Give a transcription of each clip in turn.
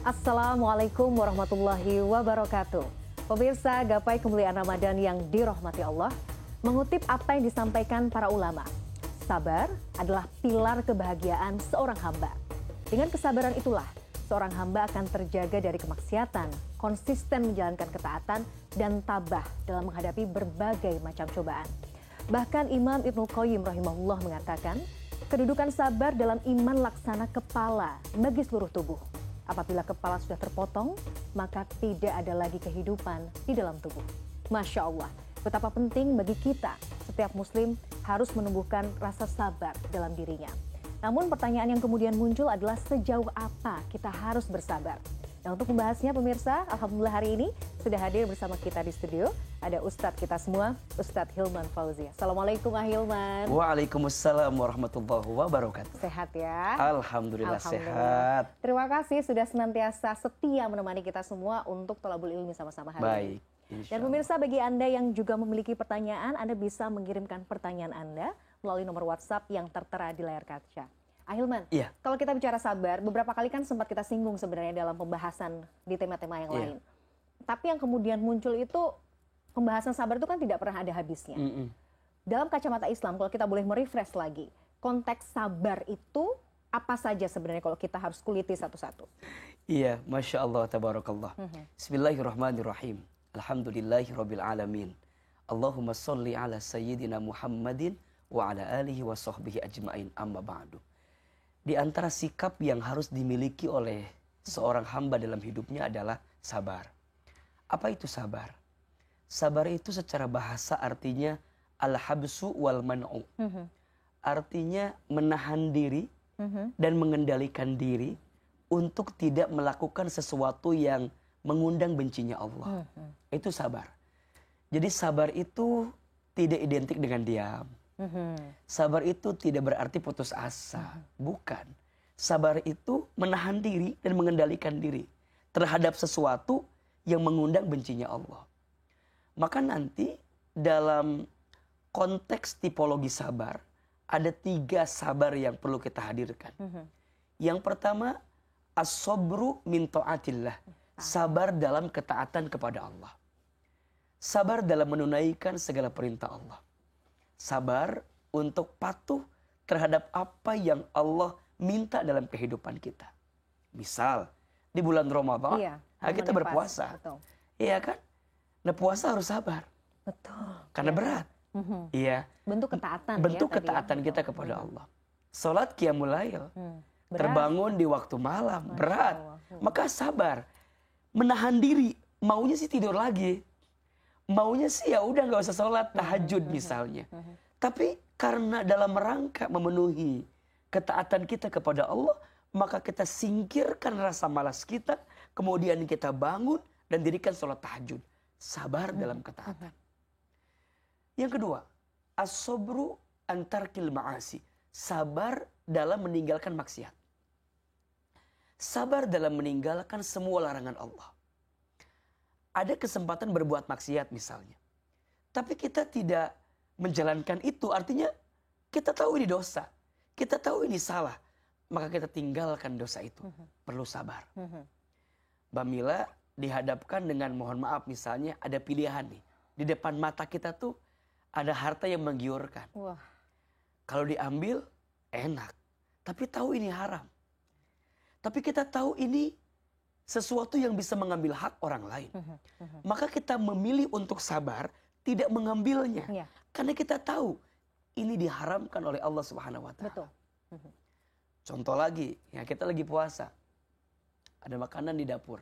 Assalamualaikum warahmatullahi wabarakatuh. Pemirsa Gapai Kemuliaan Ramadan yang dirahmati Allah, mengutip apa yang disampaikan para ulama, sabar adalah pilar kebahagiaan seorang hamba. Dengan kesabaran itulah, seorang hamba akan terjaga dari kemaksiatan, konsisten menjalankan ketaatan, dan tabah dalam menghadapi berbagai macam cobaan. Bahkan Imam Ibnu Qayyim rahimahullah mengatakan, kedudukan sabar dalam iman laksana kepala bagi seluruh tubuh. Apabila kepala sudah terpotong, maka tidak ada lagi kehidupan di dalam tubuh. Masya Allah, betapa penting bagi kita, setiap muslim harus menumbuhkan rasa sabar dalam dirinya. Namun pertanyaan yang kemudian muncul adalah sejauh apa kita harus bersabar. Nah, untuk membahasnya pemirsa, alhamdulillah hari ini sudah hadir bersama kita di studio. Ada Ustadz kita semua, Ustadz Hilman Fauzi. Assalamualaikum Hilman. Waalaikumsalam warahmatullahi wabarakatuh. Sehat ya? Alhamdulillah sehat. Terima kasih sudah senantiasa setia menemani kita semua untuk Thalabul Ilmi sama-sama hari ini. Baik. Dan pemirsa, bagi Anda yang juga memiliki pertanyaan, Anda bisa mengirimkan pertanyaan Anda melalui nomor WhatsApp yang tertera di layar kaca. Hilman, iya. Kalau kita bicara sabar, beberapa kali kan sempat kita singgung sebenarnya dalam pembahasan di tema-tema yang lain. Tapi yang kemudian muncul itu, pembahasan sabar itu kan tidak pernah ada habisnya. Dalam kacamata Islam, kalau kita boleh merefresh lagi, konteks sabar itu apa saja sebenarnya kalau kita harus kuliti satu-satu? Iya, Masya Allah, tabarakallah. Bismillahirrahmanirrahim. Alhamdulillahirabbil alamin. Allahumma sholli ala sayyidina Muhammadin wa ala alihi wa sahbihi ajma'in, amma ba'du. Di antara sikap yang harus dimiliki oleh seorang hamba dalam hidupnya adalah sabar. Apa itu sabar? Sabar itu secara bahasa artinya al-habsu wal man'u. Artinya menahan diri dan mengendalikan diri untuk tidak melakukan sesuatu yang mengundang bencinya Allah. Itu sabar. Jadi sabar itu tidak identik dengan diam. Sabar itu tidak berarti putus asa. Bukan. Sabar itu menahan diri dan mengendalikan diri terhadap sesuatu yang mengundang bencinya Allah. Maka nanti dalam konteks tipologi sabar, ada 3 sabar yang perlu kita hadirkan. Yang pertama, as-sabru min ta'atillah. Sabar dalam ketaatan kepada Allah. Sabar dalam menunaikan segala perintah Allah. Sabar untuk patuh terhadap apa yang Allah minta dalam kehidupan kita. Misal, di bulan Ramadan, kita berpuasa. Iya kan? Nah, puasa harus sabar. Betul. Karena berat. Iya. Bentuk ketaatan. Bentuk ketaatan kita kepada Allah. Salat qiyamul lail. Terbangun di waktu malam. Berat. Maka sabar. Menahan diri. Maunya sih tidur lagi. Maunya sih ya udah nggak usah sholat tahajud misalnya. Tapi karena dalam rangka memenuhi ketaatan kita kepada Allah, maka kita singkirkan rasa malas kita, kemudian kita bangun dan dirikan sholat tahajud. Sabar dalam ketaatan. Yang kedua, as-sabru an tarkil ma'asi. Sabar dalam meninggalkan maksiat. Sabar dalam meninggalkan semua larangan Allah. Ada kesempatan berbuat maksiat misalnya. Tapi kita tidak menjalankan itu, artinya kita tahu ini dosa. Kita tahu ini salah. Maka kita tinggalkan dosa itu. Perlu sabar. Mbak Mila dihadapkan dengan mohon maaf misalnya ada pilihan nih. Di depan mata kita tuh ada harta yang menggiurkan. Kalau diambil enak. Tapi tahu ini haram. Tapi kita tahu ini sesuatu yang bisa mengambil hak orang lain. Maka kita memilih untuk sabar, tidak mengambilnya. Karena kita tahu ini diharamkan oleh Allah Subhanahu wa taala. Betul. Contoh lagi, ya kita lagi puasa. Ada makanan di dapur.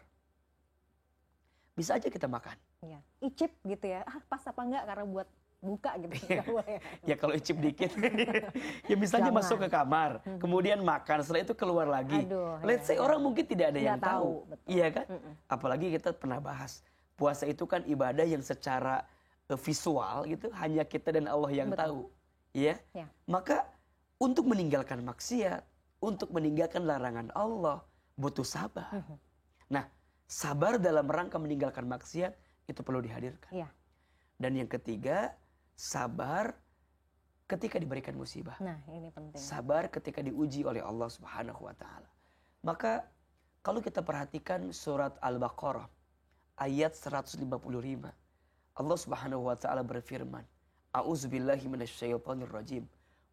Bisa aja kita makan. Icip gitu ya. Pas apa enggak karena buat buka gitu. Ya kalau icip dikit. Ya misalnya masuk ke kamar, kemudian makan, setelah itu keluar lagi. Let's say orang mungkin tidak ada yang tahu. Iya kan? Apalagi kita pernah bahas. Puasa itu kan ibadah yang secara visual gitu, hanya kita dan Allah yang tahu. Iya? Maka untuk meninggalkan maksiat, untuk meninggalkan larangan Allah, butuh sabar. Nah, sabar dalam rangka meninggalkan maksiat, itu perlu dihadirkan. Dan yang ketiga, sabar ketika diberikan musibah. Nah, ini penting. Sabar ketika diuji oleh Allah Subhanahu wa taala. Maka Kalau kita perhatikan surat Al-Baqarah ayat 155, Allah Subhanahu wa taala berfirman, A'udzubillahi minasyaitonirrajim.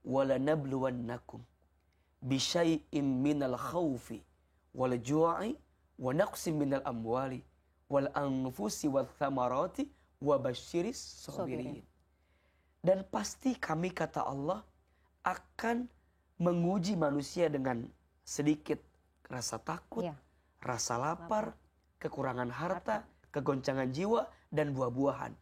Walanabluwannakum bisyai'im minal khaufi wal ju'i wa naqsim minal amwali wal anfusi wath thamarati wa basyiris sabirin. Dan pasti kami, kata Allah, akan menguji manusia dengan sedikit rasa takut, rasa lapar, kekurangan harta, kegoncangan jiwa, dan buah-buahan.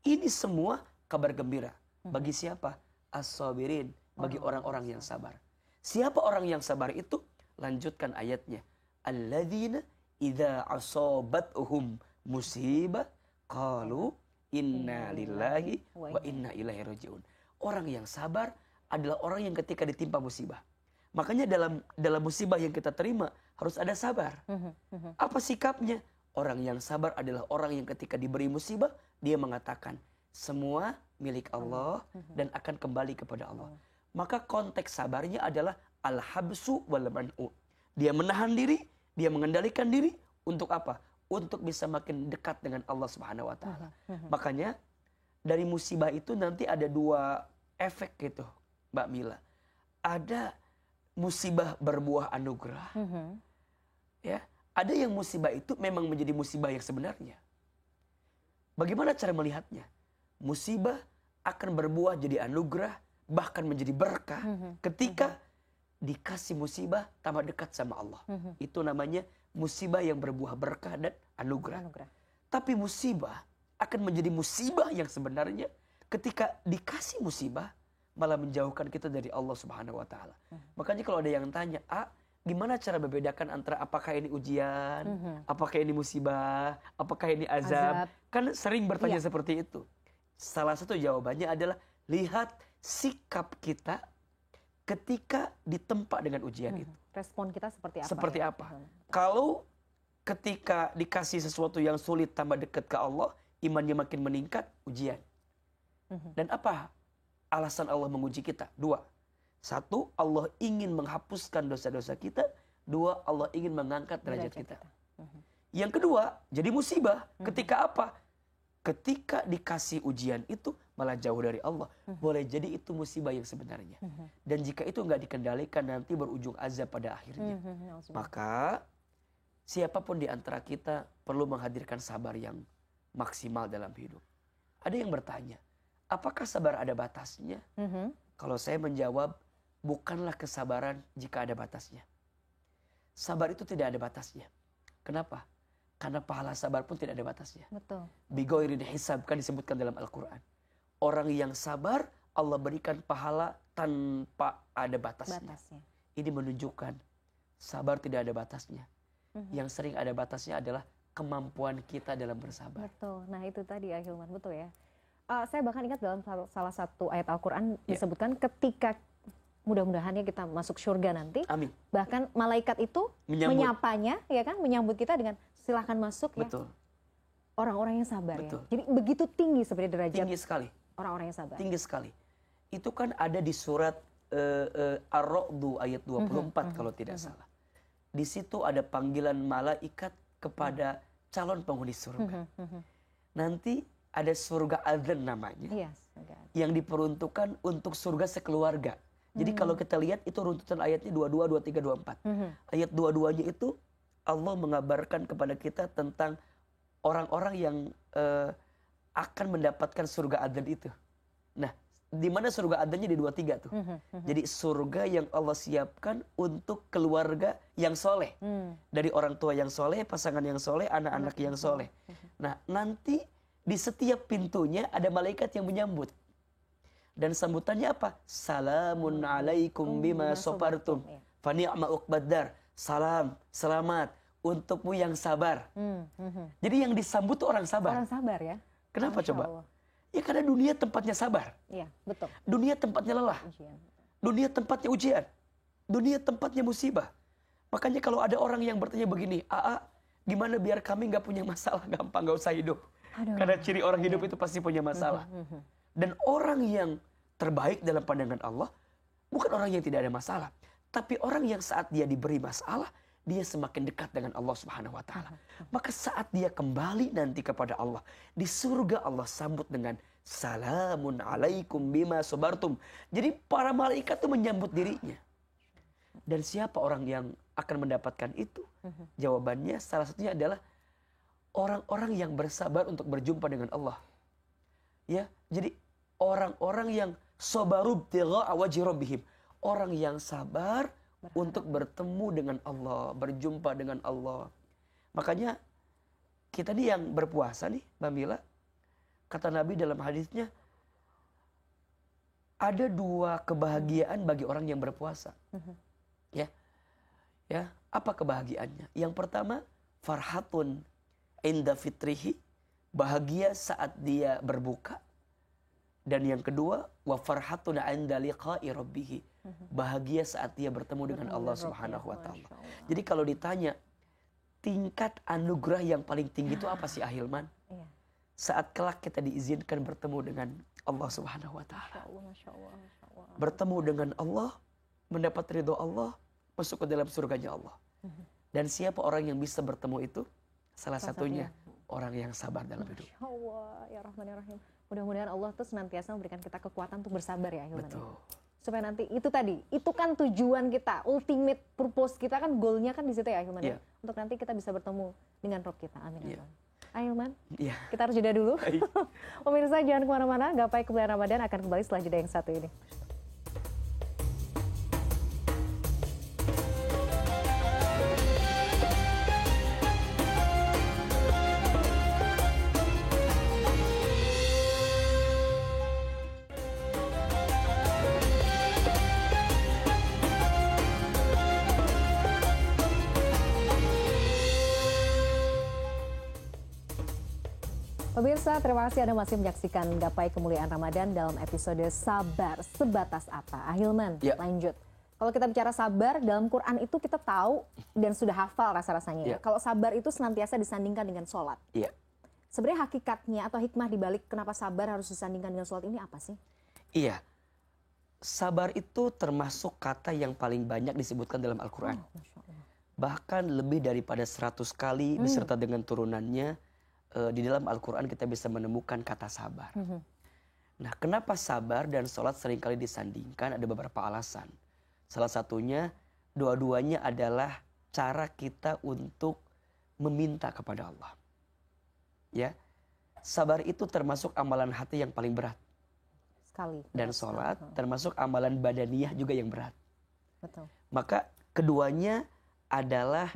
Ini semua kabar gembira. Bagi siapa? As-sabirin, bagi orang-orang yang sabar. Siapa orang yang sabar itu? Lanjutkan ayatnya. Alladzina idza asabatuhum musibah qalu inna lillahi wa inna ilaihi rajiun. Orang yang sabar adalah orang yang ketika ditimpa musibah. Makanya dalam musibah yang kita terima harus ada sabar. Apa sikapnya? Orang yang sabar adalah orang yang ketika diberi musibah, dia mengatakan, semua milik Allah dan akan kembali kepada Allah. Maka konteks sabarnya adalah al-habsu wal man'u. Dia menahan diri, dia mengendalikan diri untuk apa? Untuk bisa makin dekat dengan Allah Subhanahu wa taala. Makanya dari musibah itu nanti ada dua efek gitu, Mbak Mila. Ada musibah berbuah anugerah. Ya, ada yang musibah itu memang menjadi musibah yang sebenarnya. Bagaimana cara melihatnya? Musibah akan berbuah jadi anugerah, bahkan menjadi berkah ketika dikasih musibah tambah dekat sama Allah. Itu namanya musibah yang berbuah berkah dan anugerah. Tapi musibah akan menjadi musibah yang sebenarnya ketika dikasih musibah malah menjauhkan kita dari Allah Subhanahu wa taala. Makanya kalau ada yang tanya, gimana cara membedakan antara apakah ini ujian, apakah ini musibah, apakah ini azab? Kan sering bertanya seperti itu. Salah satu jawabannya adalah lihat sikap kita ketika ditempa dengan ujian itu. Respon kita seperti apa? Seperti apa? Kalau ketika dikasih sesuatu yang sulit tambah dekat ke Allah, imannya makin meningkat, ujian. Dan apa alasan Allah menguji kita? Dua. Satu, Allah ingin menghapuskan dosa-dosa kita. Dua, Allah ingin mengangkat derajat kita. Yang kedua, jadi musibah. Ketika apa? Ketika dikasih ujian itu malah jauh dari Allah. Boleh jadi itu musibah yang sebenarnya. Dan jika itu nggak dikendalikan, nanti berujung azab pada akhirnya. Maka siapapun di antara kita perlu menghadirkan sabar yang maksimal dalam hidup. Ada yang bertanya, apakah sabar ada batasnya? Kalau saya menjawab, bukanlah kesabaran jika ada batasnya. Sabar itu tidak ada batasnya. Kenapa? Karena pahala sabar pun tidak ada batasnya. Betul. Bighairi hisab, kan disebutkan dalam Al-Quran. Orang yang sabar, Allah berikan pahala tanpa ada batasnya. Ini menunjukkan sabar tidak ada batasnya. Yang sering ada batasnya adalah kemampuan kita dalam bersabar. Betul. Nah itu tadi Ahilman, betul ya. Saya bahkan ingat dalam salah satu ayat Al-Quran disebutkan ketika mudah-mudahan ya kita masuk surga nanti. Amin. Bahkan malaikat itu menyapanya, ya kan, menyambut kita dengan silahkan masuk. Betul. Ya. Orang-orang yang sabar. Betul. Ya. Jadi begitu tinggi sebenarnya derajat. Tinggi sekali. Orang-orang yang sabar. Tinggi sekali. Itu kan ada di surat Ar-Ra'd ayat 24 kalau tidak salah. Di situ ada panggilan malaikat kepada calon penghuni surga. Nanti ada surga adzan namanya. Yang diperuntukkan untuk surga sekeluarga. Jadi kalau kita lihat itu runtutan ayatnya 22, 23, 24. Ayat 22-nya itu Allah mengabarkan kepada kita tentang orang-orang yang akan mendapatkan surga adzan itu. Nah, di mana surga adzannya di 23 tuh. Jadi surga yang Allah siapkan untuk keluarga yang soleh. Dari orang tua yang soleh, pasangan yang soleh, anak-anak yang soleh. Nah, nanti di setiap pintunya ada malaikat yang menyambut. Dan sambutannya apa? Salamun alaikum bima sabartum fa ni'ma uqbaddar. Salam, selamat untukmu yang sabar. Jadi yang disambut tuh orang sabar. Orang sabar ya. Kenapa coba? Allah. Ya karena dunia tempatnya sabar. Iya, betul. Dunia tempatnya lelah. Ujian. Dunia tempatnya ujian. Dunia tempatnya musibah. Makanya kalau ada orang yang bertanya begini, gimana biar kami nggak punya masalah? Gampang, nggak usah hidup. Aduh. Karena ciri orang hidup itu pasti punya masalah. Dan orang yang terbaik dalam pandangan Allah bukan orang yang tidak ada masalah, tapi orang yang saat dia diberi masalah, dia semakin dekat dengan Allah Subhanahu wa taala. Maka saat dia kembali nanti kepada Allah, di surga Allah sambut dengan salamun alaikum bima sabartum. Jadi para malaikat itu menyambut dirinya. Dan siapa orang yang akan mendapatkan itu? Jawabannya salah satunya adalah orang-orang yang bersabar untuk berjumpa dengan Allah. Ya, jadi orang-orang yang sabarub tigha'a wajhi rabbihim, orang yang sabar untuk bertemu dengan Allah, berjumpa dengan Allah. Makanya kita nih yang berpuasa nih, Mbak Mila, kata Nabi dalam hadisnya, ada 2 kebahagiaan bagi orang yang berpuasa. Ya, ya, apa kebahagiaannya? Yang pertama, farhatun inda fitrihi, bahagia saat dia berbuka. Dan yang kedua, wa farhatun 'inda liqa'i rabbih, bahagia saat dia bertemu dengan Allah Subhanahu wa taala. Jadi kalau ditanya tingkat anugerah yang paling tinggi itu apa sih, Ahilman? Iya. Saat kelak kita diizinkan bertemu dengan Allah Subhanahu wa taala. Masya Allah. Bertemu dengan Allah, mendapat ridho Allah, masuk ke dalam surganya Allah. Dan siapa orang yang bisa bertemu itu? Salah satunya orang yang sabar dalam hidup. Masya Allah, ya Rahman ya Rahim. Mudah-mudahan Allah tuh senantiasa memberikan kita kekuatan untuk bersabar ya, Ahilman. Betul. Supaya nanti itu kan tujuan kita, ultimate purpose kita kan, goalnya kan di situ ya, Ahilman. Yeah. Untuk nanti kita bisa bertemu dengan Rob kita. Amin. Yeah. Ahilman, kita harus jeda dulu. Pemirsa jangan kemana-mana, Gapai Kemuliaan Ramadan akan kembali setelah jeda yang satu ini. Pemirsa, terima kasih Anda masih menyaksikan Gapai Kemuliaan Ramadan dalam episode Sabar Sebatas Apa. Ahilman, lanjut. Kalau kita bicara sabar, dalam Quran itu kita tahu dan sudah hafal rasa-rasanya. Kalau sabar itu senantiasa disandingkan dengan sholat. Sebenarnya hakikatnya atau hikmah dibalik kenapa sabar harus disandingkan dengan sholat ini apa sih? Iya, sabar itu termasuk kata yang paling banyak disebutkan dalam Al-Quran. Bahkan lebih daripada 100 kali beserta dengan turunannya. Di dalam Al-Quran kita bisa menemukan kata sabar. Nah, kenapa sabar dan sholat seringkali disandingkan? Ada beberapa alasan. Salah satunya, dua-duanya adalah cara kita untuk meminta kepada Allah. Ya, sabar itu termasuk amalan hati yang paling berat. Sekali. Dan sholat termasuk amalan badaniyah juga yang berat. Betul. Maka keduanya adalah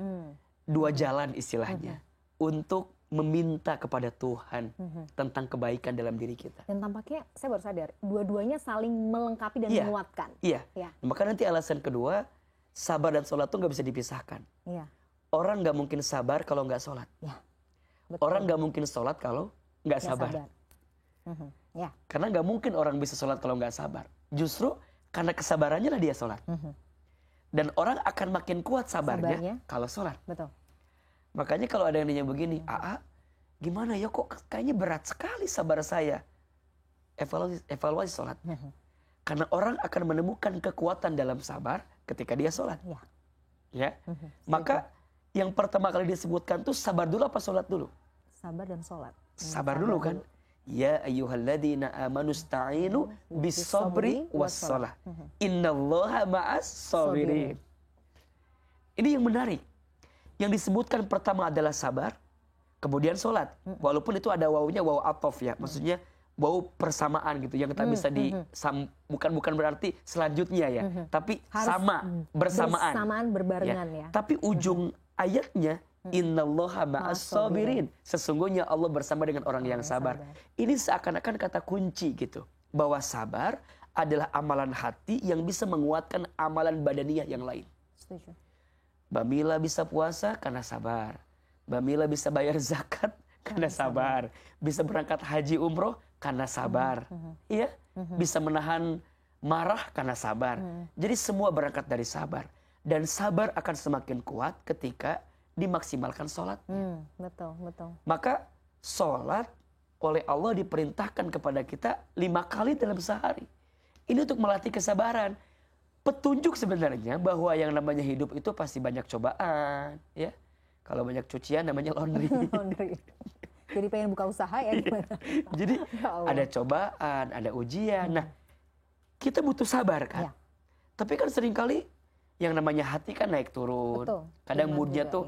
2 jalan istilahnya untuk meminta kepada Tuhan tentang kebaikan dalam diri kita. Dan tampaknya saya baru sadar, dua-duanya saling melengkapi dan menguatkan. Iya. Maka nanti alasan kedua, sabar dan sholat itu gak bisa dipisahkan. Orang gak mungkin sabar kalau gak sholat. Orang gak mungkin sholat kalau gak sabar. Karena gak mungkin orang bisa sholat kalau gak sabar. Justru karena kesabarannya lah dia sholat. Dan orang akan makin kuat sabarnya kalau sholat. Betul. Makanya kalau ada yang nanya begini, gimana ya kok kayaknya berat sekali sabar saya. Evaluasi sholat. Karena orang akan menemukan kekuatan dalam sabar ketika dia sholat. Ya. Maka yang pertama kali disebutkan tuh sabar dulu apa sholat dulu? Sabar dan sholat. Sabar dulu kan. Ya ayyuhalladzina amanu sta'inu bis-sabri was-shalah. Innallaha ma'as sabirin. Ini yang menarik. Yang disebutkan pertama adalah sabar, kemudian sholat. Walaupun itu ada wawunya, wawu atof ya. Maksudnya wawu persamaan gitu. Yang tak bisa bukan berarti selanjutnya ya. Tapi harus sama, bersamaan. Bersamaan, berbarengan ya. Tapi ujung ayatnya, innallaha ma'as sabirin. Sesungguhnya Allah bersama dengan orang yang sabar. Ini seakan-akan kata kunci gitu. Bahwa sabar adalah amalan hati yang bisa menguatkan amalan badaniyah yang lain. Setuju. Mbak Mila bisa puasa karena sabar. Mbak Mila bisa bayar zakat karena sabar. Bisa berangkat haji umroh karena sabar. Iya, bisa menahan marah karena sabar. Jadi semua berangkat dari sabar. Dan sabar akan semakin kuat ketika dimaksimalkan sholatnya. Betul. Maka sholat oleh Allah diperintahkan kepada kita 5 kali dalam sehari. Ini untuk melatih kesabaran. petunjuk sebenarnya bahwa yang namanya hidup itu pasti banyak cobaan, ya. Kalau banyak cucian namanya laundry. Laundry. Jadi pengen buka usaha ya gimana? Jadi Ya Allah. ada cobaan, ada ujian. Nah, kita butuh sabar kan. Ya. Tapi kan seringkali yang namanya hati kan naik turun. Betul. Kadang Benar moodnya juga, tuh,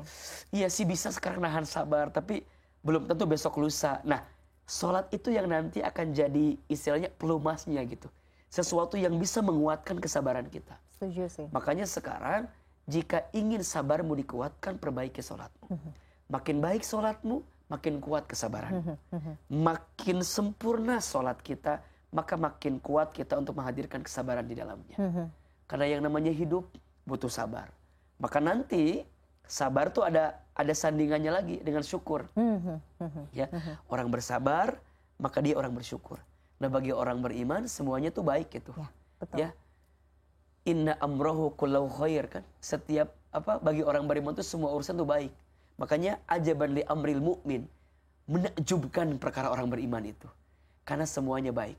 iya sih bisa sekarang nahan sabar, tapi belum tentu besok lusa. Nah, sholat itu yang nanti akan jadi istilahnya pelumasnya gitu. Sesuatu yang bisa menguatkan kesabaran kita. Setuju sih. Makanya sekarang, jika ingin sabarmu dikuatkan, perbaiki sholatmu. Makin baik sholatmu, makin kuat kesabaran. Makin sempurna sholat kita, maka makin kuat kita untuk menghadirkan kesabaran di dalamnya. Karena yang namanya hidup butuh sabar. Maka nanti sabar tuh ada sandingannya lagi dengan syukur. Ya, orang bersabar, maka dia orang bersyukur. Nah, bagi orang beriman semuanya tuh baik gitu. Ya, betul. Ya. Inna amrohu kullahu khair kan. Setiap bagi orang beriman tuh semua urusan tuh baik. Makanya ajaban li amril mu'min, menakjubkan perkara orang beriman itu. Karena semuanya baik.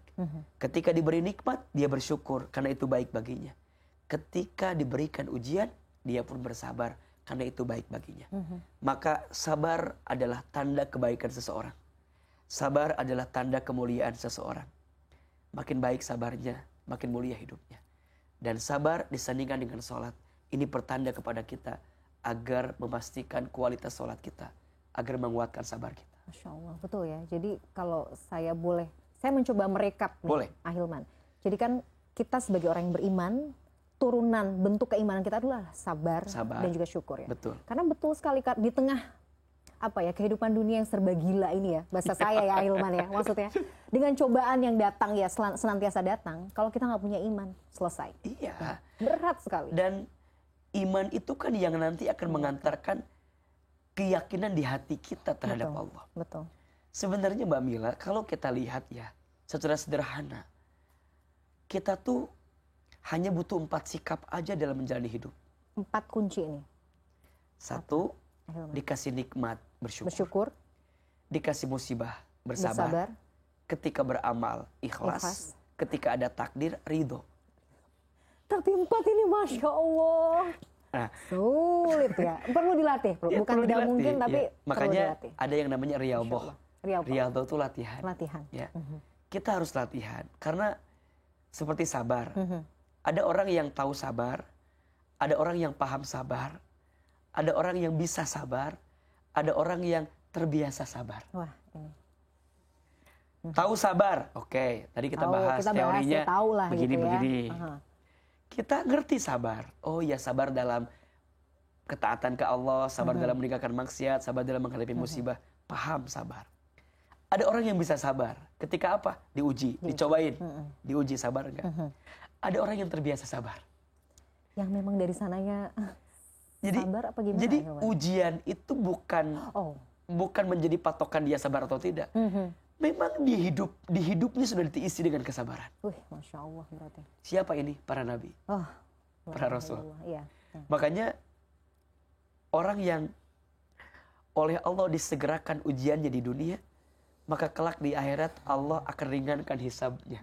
Ketika diberi nikmat, dia bersyukur karena itu baik baginya. Ketika diberikan ujian, dia pun bersabar karena itu baik baginya. Maka sabar adalah tanda kebaikan seseorang. Sabar adalah tanda kemuliaan seseorang. Makin baik sabarnya, makin mulia hidupnya. Dan sabar disandingkan dengan sholat. Ini pertanda kepada kita agar memastikan kualitas sholat kita, agar menguatkan sabar kita. Masya Allah, betul ya. Jadi kalau saya boleh, saya mencoba merekap nih, Boleh. Ahilman. Jadi kan kita sebagai orang yang beriman, turunan bentuk keimanan kita adalah sabar. Dan juga syukur ya. Betul. Karena betul sekali di tengah kehidupan dunia yang serba gila ini ya, bahasa saya ya Ahilman ya, maksudnya dengan cobaan yang datang ya senantiasa datang, kalau kita nggak punya iman, selesai. Iya. Nah, berat sekali. Dan iman itu kan yang nanti akan mengantarkan keyakinan di hati kita terhadap Betul. Allah. Betul. Sebenarnya Mbak Mila, kalau kita lihat ya, secara sederhana, kita tuh hanya butuh 4 sikap aja dalam menjalani hidup. 4 kunci ini. 1, Ahilman. dikasih nikmat, bersyukur. Bersyukur, Dikasih musibah, bersabar. Ketika beramal, ikhlas. Ikhlas. Ketika ada takdir, ridho. Tapi 4 ini Masya Allah. Nah, Sulit ya. Perlu dilatih. ya, Bukan perlu tidak dilatih, mungkin, tapi ya. Makanya perlu dilatih. ada yang namanya riyadhah. Riyadhah. Riyadhah itu latihan. Latihan. Ya. Kita harus latihan. Karena seperti sabar. Ada orang yang tahu sabar. Ada orang yang paham sabar. Ada orang yang bisa sabar. Ada orang yang terbiasa sabar. Wah, ini. Tahu sabar. Oke, tadi kita bahas kita teorinya. ya, tahu lah begini, gitu ya. begini. Aha. Kita ngerti sabar. Oh ya, sabar dalam ketaatan ke Allah, sabar dalam meninggalkan maksiat, sabar dalam menghadapi musibah. Paham sabar. Ada orang yang bisa sabar. Ketika apa? Diuji, dicobain. Diuji sabar enggak? Ada orang yang terbiasa sabar. Yang memang dari sananya sabar apa gimana? Jadi Ahilman? ujian itu bukan menjadi patokan dia sabar atau tidak. Memang di hidupnya sudah diisi dengan kesabaran. Masya Allah berarti. Siapa ini? Para nabi. Para rasul. Iya. Makanya orang yang oleh Allah disegerakan ujiannya di dunia, maka kelak di akhirat Allah akan ringankan hisabnya.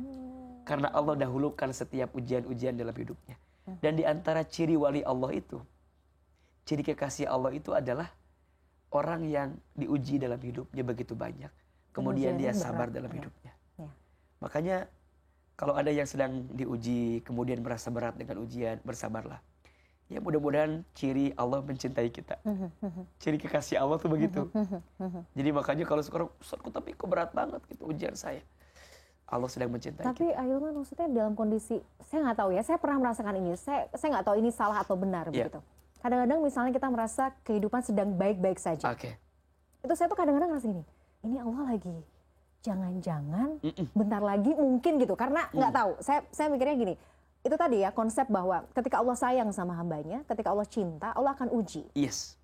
Karena Allah dahulukan setiap ujian-ujian dalam hidupnya. Dan di antara ciri wali Allah itu, ciri kekasih Allah itu adalah orang yang diuji dalam hidupnya begitu banyak. Kemudian dia sabar dalam hidupnya. Ya. Makanya kalau ada yang sedang diuji, kemudian merasa berat dengan ujian, bersabarlah. Ya mudah-mudahan ciri Allah mencintai kita. Ciri kekasih Allah tuh begitu. Jadi makanya kalau sekarang, tapi kok berat banget gitu ujian saya. Allah sedang mencintai Tapi kita. Ahilman maksudnya dalam kondisi, saya nggak tahu ya, saya pernah merasakan ini. Saya nggak tahu ini salah atau benar begitu. Kadang-kadang misalnya kita merasa kehidupan sedang baik-baik saja. Oke. Itu saya tuh kadang-kadang ngerasa gini, ini Allah lagi jangan-jangan bentar lagi mungkin gitu, karena nggak tahu. Saya mikirnya gini, itu tadi ya konsep bahwa ketika Allah sayang sama hambanya, ketika Allah cinta, Allah akan uji Yes.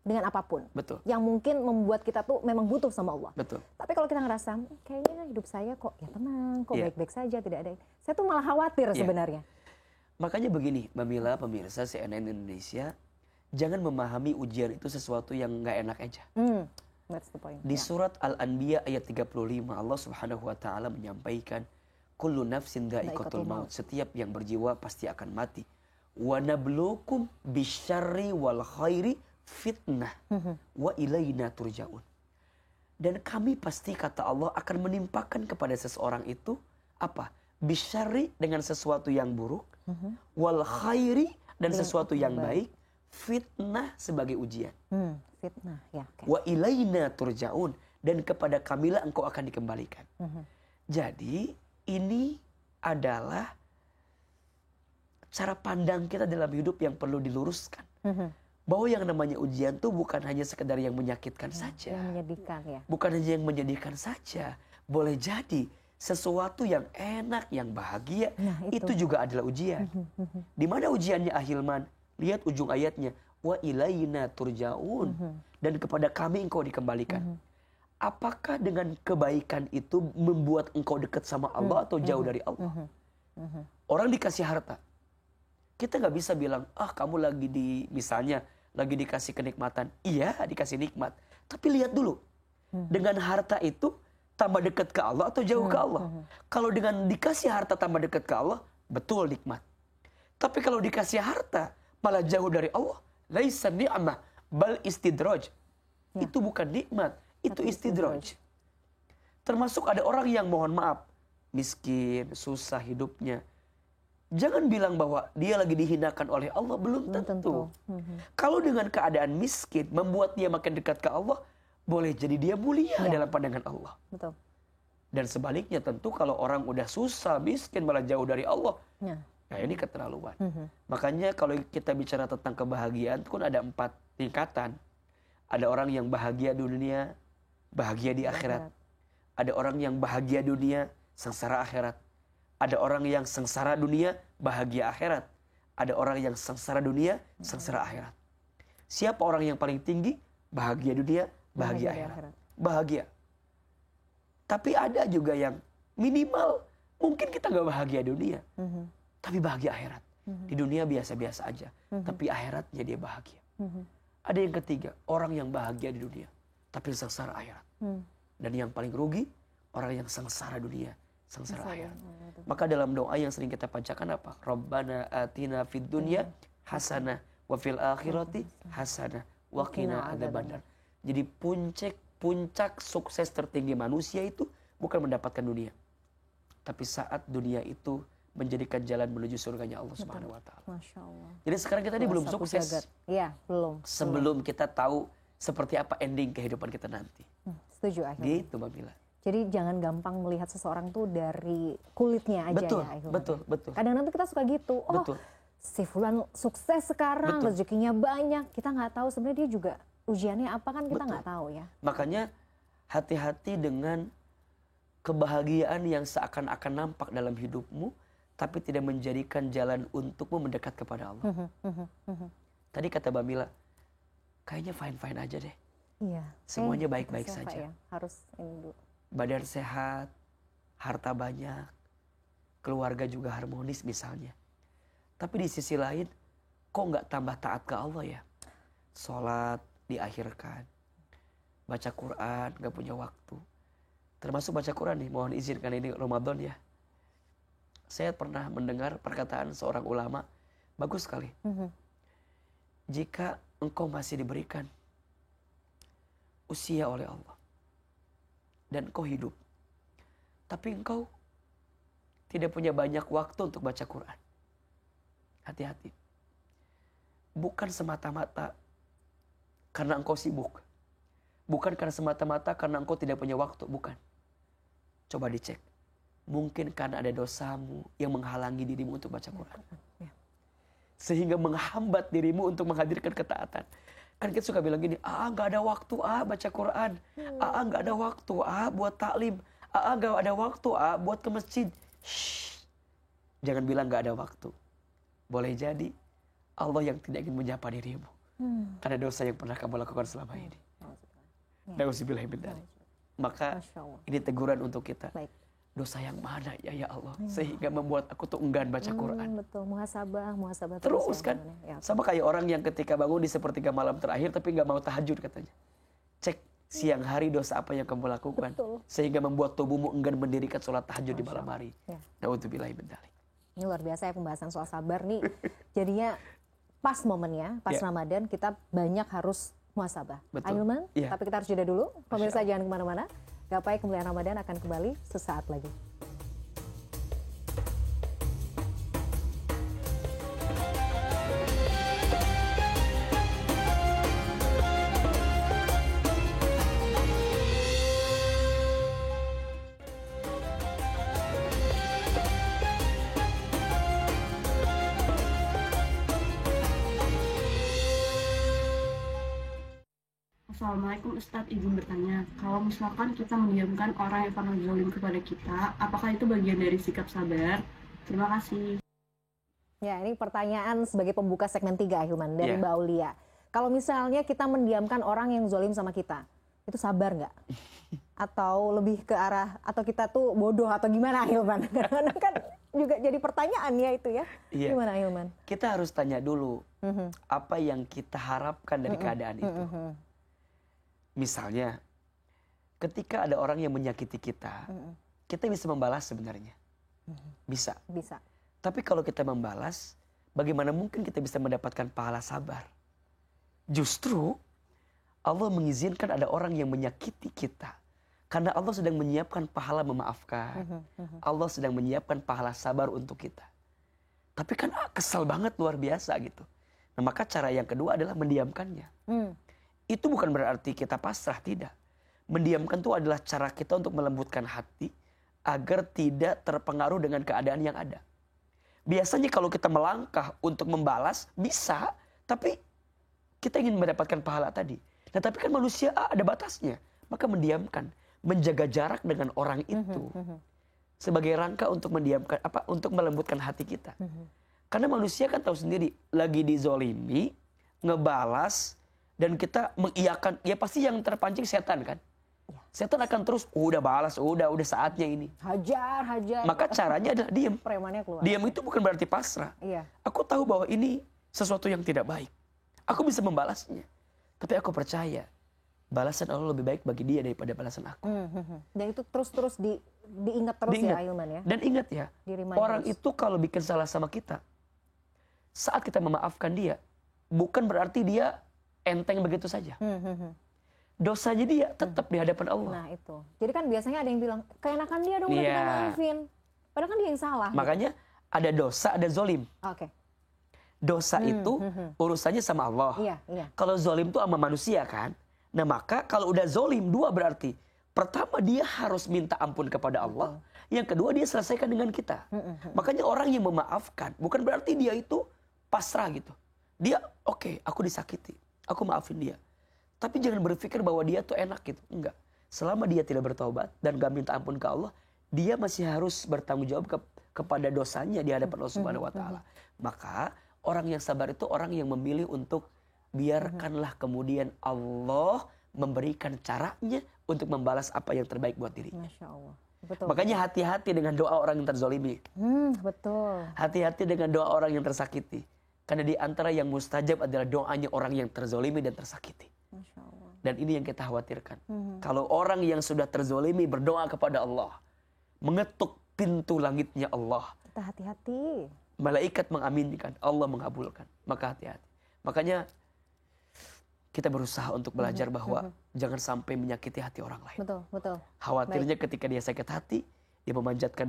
dengan apapun. Betul. Yang mungkin membuat kita tuh memang butuh sama Allah. Betul. Tapi kalau kita ngerasa kayaknya hidup saya kok ya tenang, kok Iya. baik-baik saja, tidak ada, saya tuh malah khawatir Iya. sebenarnya. Makanya begini, Mbak Mila, pemirsa CNN Indonesia, jangan memahami ujian itu sesuatu yang nggak enak aja. That's the point. Di surat Al-Anbiya ayat 35 Allah Subhanahu wa taala menyampaikan, kullu nafsin dha'iqatul maut. Setiap yang berjiwa pasti akan mati. Wa nabluukum bisyarri wal khairi fitnah wa ilaina turja'un. Dan kami pasti, kata Allah, akan menimpakan kepada seseorang itu apa? Bisyarri, dengan sesuatu yang buruk, wal khairi, dan sesuatu yang baik, fitnah sebagai ujian. Fitnah, ya. Okay. Wa ilaina turja'un, dan kepada kamilah engkau akan dikembalikan. Jadi ini adalah cara pandang kita dalam hidup yang perlu diluruskan. Bahwa yang namanya ujian tuh bukan hanya sekedar yang menyakitkan saja. Yang menyedihkan, ya. Bukan hanya yang menyedihkan saja. Boleh jadi sesuatu yang enak, yang bahagia, itu juga adalah ujian. Di mana ujiannya, Ahilman? Lihat ujung ayatnya. Wa ilaina turja'un. Dan kepada kami engkau dikembalikan. Apakah dengan kebaikan itu membuat engkau dekat sama Allah atau jauh dari Allah? Orang dikasih harta. Kita gak bisa bilang, kamu misalnya lagi dikasih kenikmatan. Iya, dikasih nikmat. Tapi lihat dulu, dengan harta itu tambah dekat ke Allah atau jauh ke Allah? Kalau dengan dikasih harta tambah dekat ke Allah, betul nikmat. Tapi kalau dikasih harta malah jauh dari Allah, laisa ni'mah bal istidraj. Itu bukan nikmat, itu istidraj. Termasuk ada orang yang, mohon maaf, miskin, susah hidupnya. Jangan bilang bahwa dia lagi dihinakan oleh Allah, belum tentu. Kalau dengan keadaan miskin membuat dia makin dekat ke Allah, boleh jadi dia mulia dalam pandangan Allah. Betul. Dan sebaliknya tentu kalau orang udah susah, miskin, malah jauh dari Allah, nah ini keterlaluan. Makanya kalau kita bicara tentang kebahagiaan itu kan ada 4 tingkatan. Ada orang yang bahagia dunia, bahagia di akhirat. Ada orang yang bahagia dunia, sengsara akhirat. Ada orang yang sengsara dunia, bahagia akhirat. Ada orang yang sengsara dunia, sengsara akhirat. Siapa orang yang paling tinggi? Bahagia dunia, bahagia akhirat. Bahagia. Tapi ada juga yang minimal, mungkin kita gak bahagia dunia, tapi bahagia akhirat. Di dunia biasa-biasa aja, tapi akhiratnya dia bahagia. Ada yang ketiga, orang yang bahagia di dunia, tapi sengsara akhirat. Dan yang paling rugi, orang yang sengsara dunia, sengsara akhirat. Maka dalam doa yang sering kita panjatkan apa? Rabbana atina fid dunya hasanah wa fil akhirati hasanah wa qina adzabannar. Jadi puncak sukses tertinggi manusia itu bukan mendapatkan dunia, tapi saat dunia itu menjadikan jalan menuju surganya Allah Subhanahu wa taala. Masya Allah. Jadi sekarang kita ini belum sukses. Iya, belum. Sebelum kita tahu seperti apa ending kehidupan kita nanti. Setuju, akhirnya. Gitu, Mbak Mila. Jadi jangan gampang melihat seseorang tuh dari kulitnya aja. Betul, ya. betul. Kadang-kadang kita suka gitu. Betul. Si fulan sukses sekarang, rezekinya banyak. Kita nggak tahu sebenarnya dia juga ujiannya apa, kan kita nggak tahu ya. Makanya hati-hati dengan kebahagiaan yang seakan-akan nampak dalam hidupmu, tapi tidak menjadikan jalan untukmu mendekat kepada Allah. Tadi kata Mbak Mila, kayaknya fine-fine aja deh. Iya. Semuanya baik-baik saja. Ya? Harus ini dulu. Badan sehat, harta banyak, keluarga juga harmonis misalnya. Tapi di sisi lain, kok nggak tambah taat ke Allah ya? Sholat diakhirkan, baca Quran nggak punya waktu. Termasuk baca Quran nih, mohon izin karena ini Ramadan ya. Saya pernah mendengar perkataan seorang ulama, bagus sekali. Jika engkau masih diberikan usia oleh Allah, dan engkau hidup, tapi engkau tidak punya banyak waktu untuk baca Quran, hati-hati. Bukan semata-mata karena engkau sibuk, bukan karena semata-mata karena engkau tidak punya waktu, bukan. Coba dicek, mungkin karena ada dosamu yang menghalangi dirimu untuk baca Quran, sehingga menghambat dirimu untuk menghadirkan ketaatan. Kan kita suka bilang gini, gak ada waktu baca Quran, gak ada waktu buat taklim, gak ada waktu buat ke masjid. Shh. Jangan bilang gak ada waktu. Boleh jadi Allah yang tidak ingin menyapa dirimu karena dosa yang pernah kamu lakukan selama ini. Nauzubillah min dzalik. Maka ini teguran untuk kita. Baik. Dosa yang mana ya Allah, sehingga membuat aku tuh enggan baca Quran. Betul, muhasabah terus kan ya. Sama kayak orang yang ketika bangun di sepertiga malam terakhir tapi nggak mau tahajud katanya. Cek siang hari dosa apa yang kamu lakukan. Betul. Sehingga membuat tubuhmu enggan mendirikan sholat tahajud di malam hari. Ya. Na'udzubillahi min dzalik. Ini luar biasa ya pembahasan soal sabar nih. Jadinya pas momennya, pas Ramadan kita banyak harus muhasabah. Ahilman, tapi kita harus jeda dulu. Pemirsa jangan kemana-mana. Gapai Kemuliaan Ramadan akan kembali sesaat lagi. Assalamualaikum Ustadz, izin bertanya, kalau misalkan kita mendiamkan orang yang pernah zalim kepada kita, apakah itu bagian dari sikap sabar? Terima kasih. Ya, ini pertanyaan sebagai pembuka segmen 3, Ahilman, dari Mbak Aulia. Kalau misalnya kita mendiamkan orang yang zalim sama kita, itu sabar nggak? Atau lebih ke arah, atau kita tuh bodoh atau gimana, Ahilman? Karena kan juga jadi pertanyaan ya itu ya. Gimana, Ahilman? Kita harus tanya dulu, apa yang kita harapkan dari keadaan itu. Misalnya, ketika ada orang yang menyakiti kita, kita bisa membalas sebenarnya. Bisa. Tapi kalau kita membalas, bagaimana mungkin kita bisa mendapatkan pahala sabar? Justru, Allah mengizinkan ada orang yang menyakiti kita. Karena Allah sedang menyiapkan pahala memaafkan. Allah sedang menyiapkan pahala sabar untuk kita. Tapi kan kesal banget, luar biasa gitu. Nah, maka cara yang kedua adalah mendiamkannya. Itu bukan berarti kita pasrah, tidak. Mendiamkan itu adalah cara kita untuk melembutkan hati agar tidak terpengaruh dengan keadaan yang ada. Biasanya kalau kita melangkah untuk membalas, bisa, tapi kita ingin mendapatkan pahala tadi. Nah, tapi kan manusia ada batasnya. Maka mendiamkan, menjaga jarak dengan orang itu. Sebagai rangka untuk mendiamkan, untuk melembutkan hati kita. Karena manusia kan tahu sendiri, lagi dizolimi, ngebalas, dan kita mengiyakan, ya pasti yang terpancing setan kan. Setan akan terus, udah balas, udah saatnya ini. Hajar. Maka caranya adalah diam. Premannya keluar. Diam itu bukan berarti pasrah. Aku tahu bahwa ini sesuatu yang tidak baik. Aku bisa membalasnya. Tapi aku percaya, balasan Allah lebih baik bagi dia daripada balasan aku. Dan itu terus diingat terus ya, Ahilman ya. Dan ingat ya, orang itu kalau bikin salah sama kita, saat kita memaafkan dia, bukan berarti dia enteng begitu saja. Dosanya dia tetap di hadapan Allah. Nah itu. Jadi kan biasanya ada yang bilang, keenakan dia dong udah kita maafin. Padahal kan dia yang salah. Makanya ada dosa, ada zolim. Dosa itu urusannya sama Allah. Kalau zolim itu sama manusia kan. Nah maka kalau udah zolim, dua berarti. Pertama dia harus minta ampun kepada Allah. Yang kedua dia selesaikan dengan kita. Makanya orang yang memaafkan, bukan berarti dia itu pasrah gitu. Dia oke, aku disakiti. Aku maafin dia. Tapi jangan berpikir bahwa dia tuh enak gitu. Enggak. Selama dia tidak bertaubat dan gak minta ampun ke Allah, dia masih harus bertanggung jawab kepada dosanya di hadapan Allah Subhanahu wa taala. Maka orang yang sabar itu orang yang memilih untuk biarkanlah kemudian Allah memberikan caranya untuk membalas apa yang terbaik buat dirinya. Masya Allah. Betul. Makanya hati-hati dengan doa orang yang terzolimi. Betul. Hati-hati dengan doa orang yang tersakiti. Karena di antara yang mustajab adalah doanya orang yang terzolimi dan tersakiti. Masya Allah. Dan ini yang kita khawatirkan. Kalau orang yang sudah terzolimi berdoa kepada Allah, mengetuk pintu langitnya Allah, kita hati-hati. Malaikat mengaminkan, Allah mengabulkan. Maka hati-hati. Makanya kita berusaha untuk belajar bahwa jangan sampai menyakiti hati orang lain. Betul. Khawatirnya ketika dia sakit hati, dia memanjatkan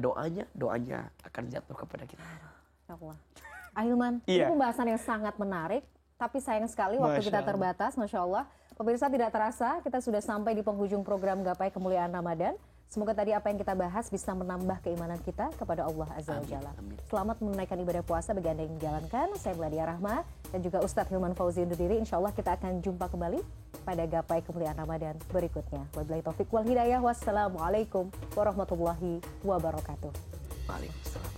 doanya akan jatuh kepada kita. Allah. Ahilman, ini pembahasan yang sangat menarik, tapi sayang sekali waktu kita terbatas, Masya Allah. Pemirsa tidak terasa, kita sudah sampai di penghujung program Gapai Kemuliaan Ramadan. Semoga tadi apa yang kita bahas bisa menambah keimanan kita kepada Allah Azza wa Jalla. Selamat menunaikan ibadah puasa bagi Anda yang menjalankan. Saya Meladia Rahma dan juga Ustadz Hilman Fauzi undur diri. Insya Allah kita akan jumpa kembali pada Gapai Kemuliaan Ramadan berikutnya. Wabillahi taufiq wal hidayah. Wassalamualaikum warahmatullahi wabarakatuh. Waalaikumsalam.